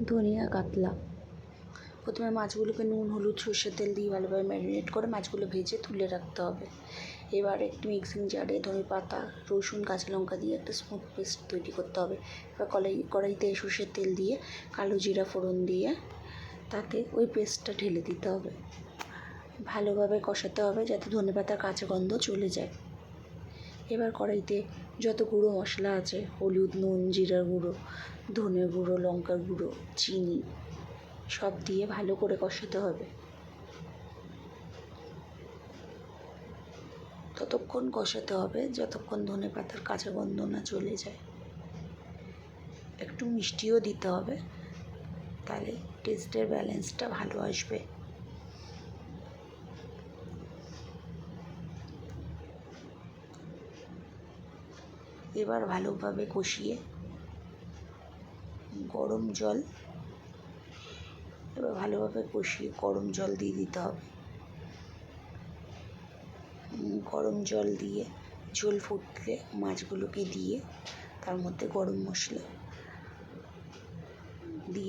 ধনিয়া কাতলা। প্রথমে মাছগুলোকে নুন হলুদ সর্ষের তেল দিয়ে ভালোভাবে ম্যারিনেট করে মাছগুলো ভেজে তুলে রাখতে হবে। এবার একটি মিক্সিং জারে ধনে পাতা রসুন কাঁচা লঙ্কা দিয়ে একটা স্মুথ পেস্ট তৈরি করতে হবে। এবার কড়াইতে সর্ষের তেল দিয়ে কালো জিরা ফোড়ন দিয়ে তাতে ওই পেস্টটা ঢেলে দিতে হবে। ভালোভাবে কষাতে হবে যাতে ধনে পাতার কাঁচা গন্ধ চলে যায়। এবার কড়াইতে যত গুঁড়ো মশলা আছে হলুদ নুন জিরার গুঁড়ো ধনে গুঁড়ো লঙ্কার গুঁড়ো চিনি সব দিয়ে ভালো করে কষাতে হবে। ততক্ষণ কষাতে হবে যতক্ষণ ধনে পাতার কাঁচা গন্ধ না চলে যায়। একটু মিষ্টিও দিতে হবে, তাহলে টেস্টের ব্যালেন্সটা ভালো আসবে। এবার ভালোভাবে কষিয়ে গরম জল দিয়ে দিতে হবে। গরম জল দিয়ে ঝোল ফুটলে মাছগুলোকে দিয়ে তার মধ্যে গরম মশলা দিয়ে